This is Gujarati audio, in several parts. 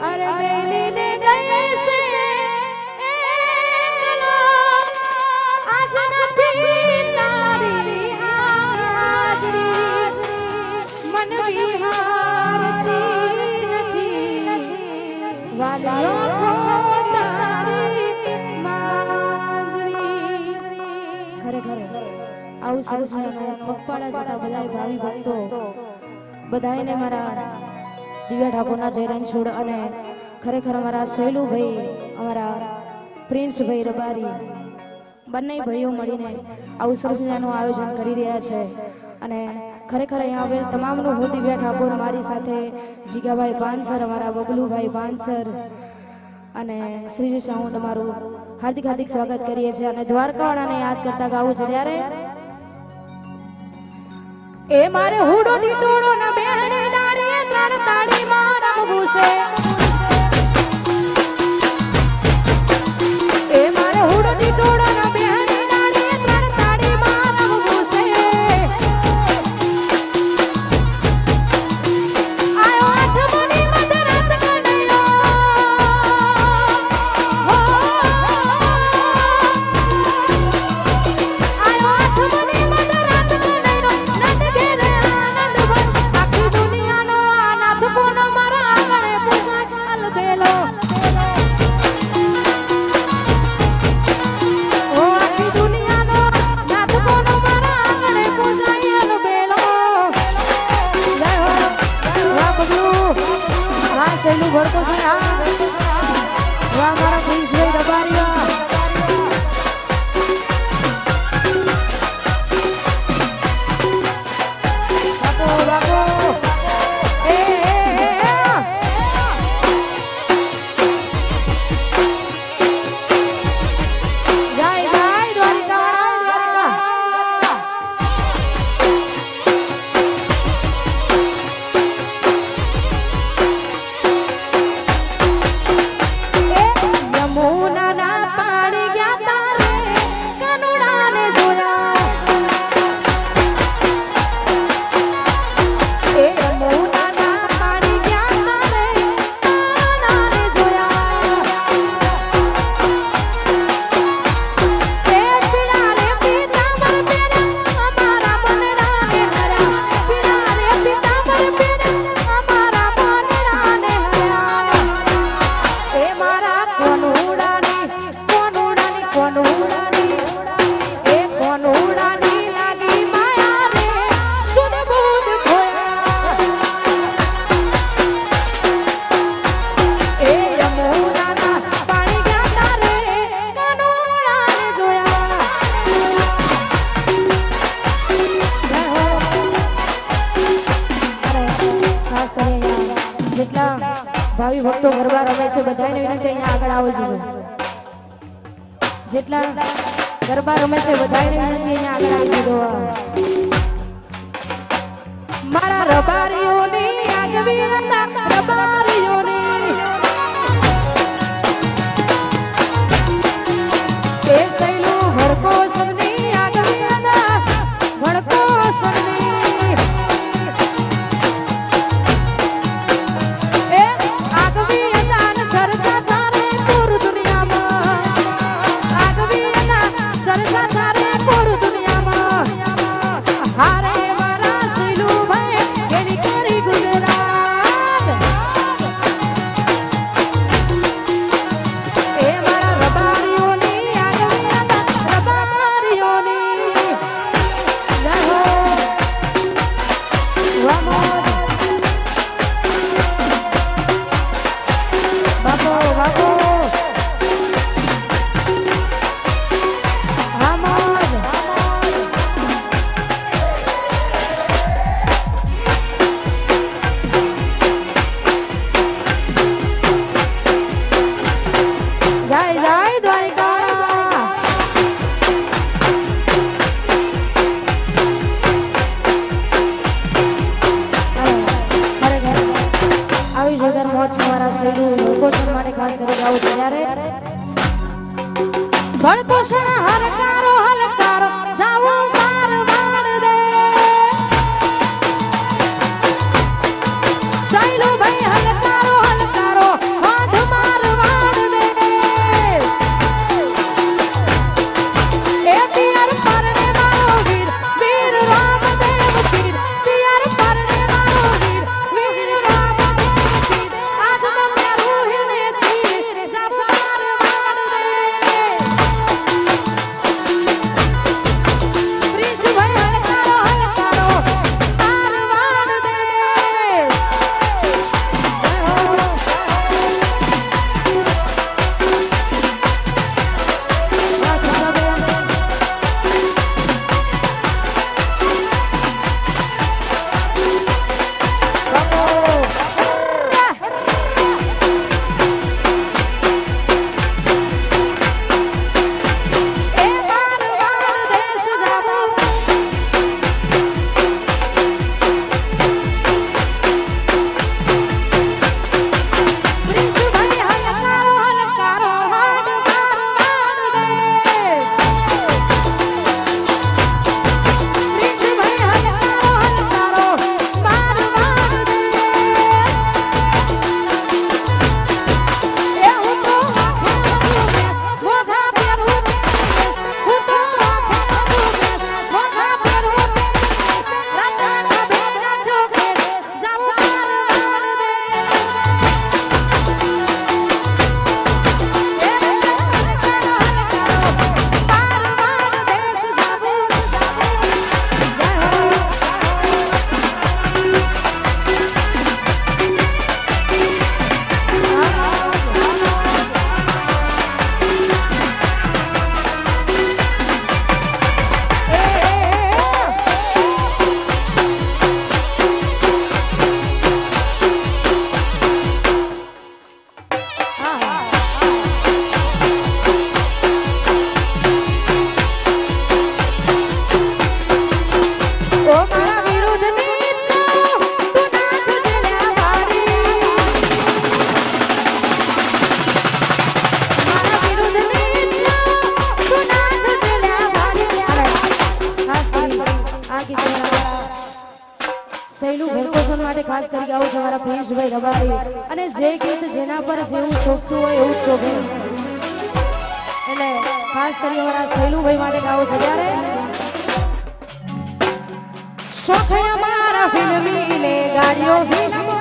अरे मेली ने गए से एकलो आज નથી તારી હાજરી મન વિહારતી નથી વાલીઓ કો તારી માંજરી ખરેખર આવું સરસ પગપાળા જતા બધા ભાવિ ભક્તો બધાને મારા દિવ્યા ઠાકોરના જયરાન છોડ અને ખરેખર અમારા શૈલુભાઈ અમારા પ્રિન્સભાઈ રબારી બંને ભાઈઓ મળીને આવું સરસ મજાનું આયોજન કરી રહ્યા છે અને ખરેખર અહીંયા આવેલ તમામનું હું દિવ્યા ઠાકોર મારી સાથે જીગાભાઈ પાનસર અમારા બબલુભાઈ પાનસર અને શ્રીજી સાઉન્ડ અમારું હાર્દિક હાર્દિક સ્વાગત કરીએ છીએ અને દ્વારકાવાળાને યાદ કરતા ગાવું છે ત્યારે એ મારે હુડો ટીટોડો ના બેહણે દારે ત્રણ તાળી માં રમવું છે એ મારે હુડો ટીટોડો ના બેહણે દારે ત્રણ તાળી માં રમવું છે આયો આઠમની મધરાત કનૈયો હો આયો આઠમની મધરાત કનૈયો નંદ ઘેરે આનંદ ભર આખી દુનિયાનો અનાથ કોનો મારા આંગણે પૂછાય અલબેલો ઓ આખી દુનિયાનો અનાથ કોનો મારા આંગણે પૂછાય અલબેલો જય હો વાહ બબલુ વાહ શૈલુ ભરતો છે હા વાહ મારા પ્રિન્સભાઈ રબારીયા બાપો બાપો એ જય જય દ્વારિકા યમુના ના પાણી ગયા તારે કનુડાને જોયા એ યમુના ના પાણી ગયા તારે કનુડાને જોયા એ પીડા રે પીતાંબર પેરા અમારા મનડાને હર્યા પીડા રે પીતાંબર પેરા અમારા મનડાને હર્યા એ મારા કોનુડાની એ કોનુડાની લાગી માયા રે સુન બુધ ખોયા એ યમુનાના પાણી ગયા તારે કોનુડાને જોયા જય હો અરે ખાસ કરીને અહીંયા જેટલા ભાવિ ભક્તો ગરબા રમે છે બધાને વિનંતી અહીંયા આગળ આવો જોઈએ જેટલા ગરબા રમે છે બધાને વિનંતી અહીંયા આગળ આવી જજો મારા રબારીઓની આગવી હતા રબારીઓની એ સૈલો ભડકો સરની આગવી હતા ભડકો સરની એ આગવી હતા ને ચર્ચા ચારે પૂર દુનિયામાં આગવી હતા ચર્ચા ચારે પૂર દુનિયામાં હારે મારા શૈલુભાઈ ગેલી કરી ગુજરાત એ મારા રબારીઓની આગવી હતા રબારીઓની જય હો વાહ મોજ બાપો બાપો હા મોજ જય જય દ્વારિકા આવી જોરદાર મોજ છે મારા શૈલુ લોકો માટે ખાસ કરી ગાવું છે ત્યારે ભડકો શણ હરકારો હલકારો જાવો માર માર દે શૈલુ ભાઈ હલકારો હલકારો ખાસ કરી ગાવું છે મારા પ્રિન્સભાઈ રબારી અને જે ગીત જેના પર જેવું શોભતું હોય એવું શોભે એટલે ખાસ કરી અમારા શૈલુભાઈ માટે ગાવું છે ત્યારે શોખ અમારા ફિલ્મી ને ગાડીઓ ફિલ્મ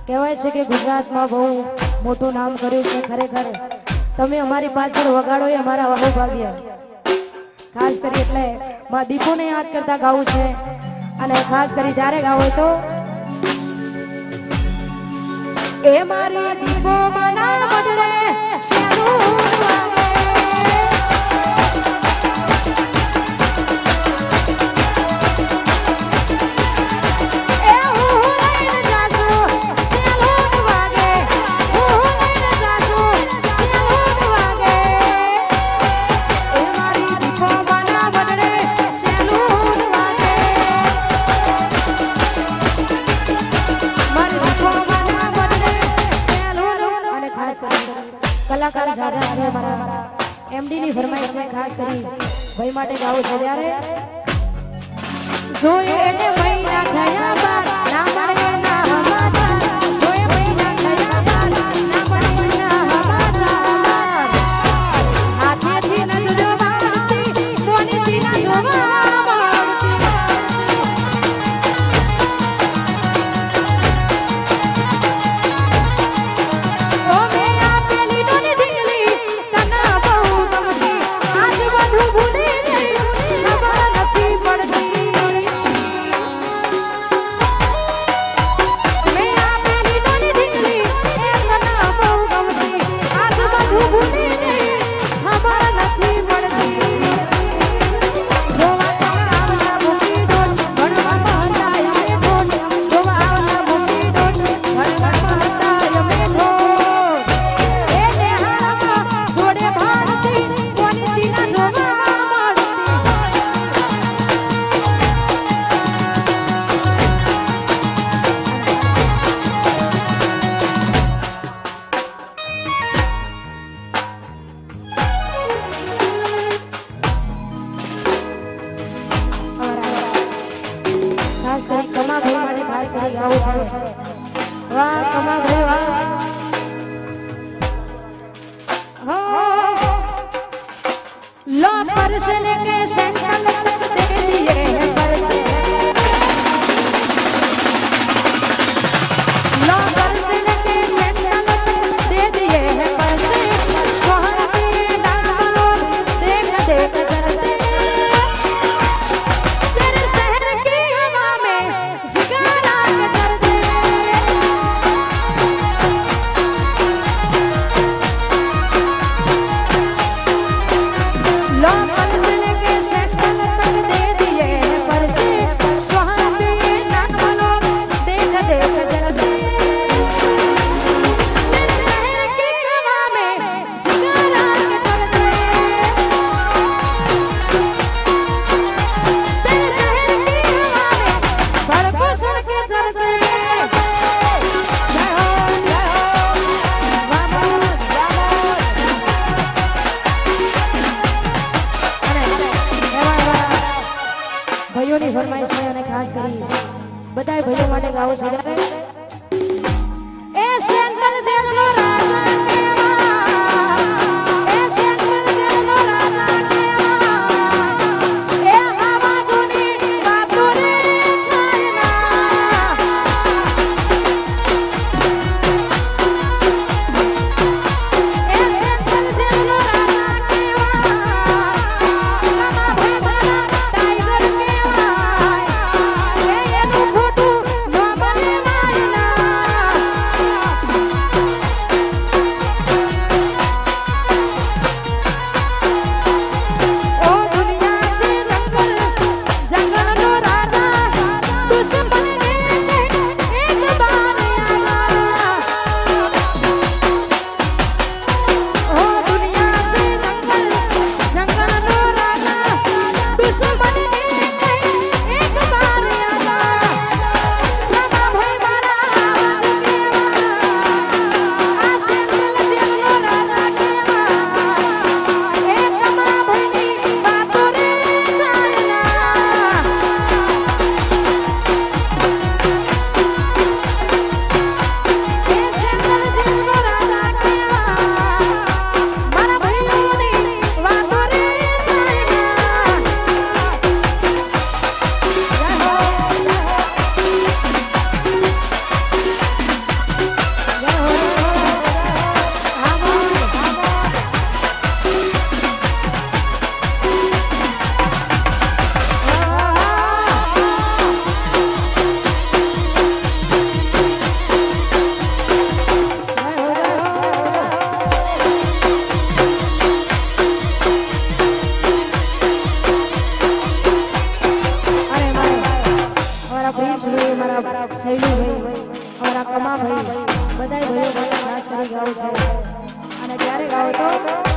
કહેવાય છે કે ગુજરાતમાં બહુ મોટું નામ કર્યું છે ખરેખર તમે અમારી પાછળ વગાડો એ અમારા અહોભાગ્ય ખાસ કરી એટલે માં દીપોને યાદ કરતા ગાવું છે અને ખાસ કરી જ્યારે ગાવો તો એ મારી દીપો મના બદલે શેરું વાગે કલાકાર જાજા છે અમારા એમડી ની ફરમાઈશ છે ખાસ કરી ભાઈ માટે ગાવું છે ત્યારે જોઈ એને મહિના થયા બાદ ના મળે ના હમાચાર જોઈ મહિના થયા બાદ ના મળે ના હમાચાર હાથેથી ન જોવાતી મોનીથી ન જોવા કમા ભાઈ માટે ખાસ કરી ગાવું છે વાહ કમા ભાઈ વાહ हो लो पर्स लेके सेंट्रल तक दे दिए हैं पर्स लो पर्स लेके सेंट्रल तक दे दिए हैं पर्स सोहर के डालो देख देख जलते तेरे शहर की हवा में जिगारा के सर से लो पर्स लेके सेंट्रल तक दे दिए हैं पर्स सोहर के डालो देख देख जलते तेरे शहर की हवा में जिगारा के सर से तेरे शहर की हवा में भड़को सर के सर से जय हो बाबा ભાઈઓની ફરમાઈશ છે અને ખાસ કરી બધાય ભાઈઓ માટે ગાવો છે એ સેન્ટ્રલ જેલનો રાજા કેવા એ સેન્ટ્રલ જેલનો રાજા કેવા એ હવા જૂની વાતો રે થાયના એ સેન્ટ્રલ જેલનો રાજા કેવા કમા ભાઈ મારા ટાઈગર કેવાય એ એનું ખોટું ન બને આવ્યો હતો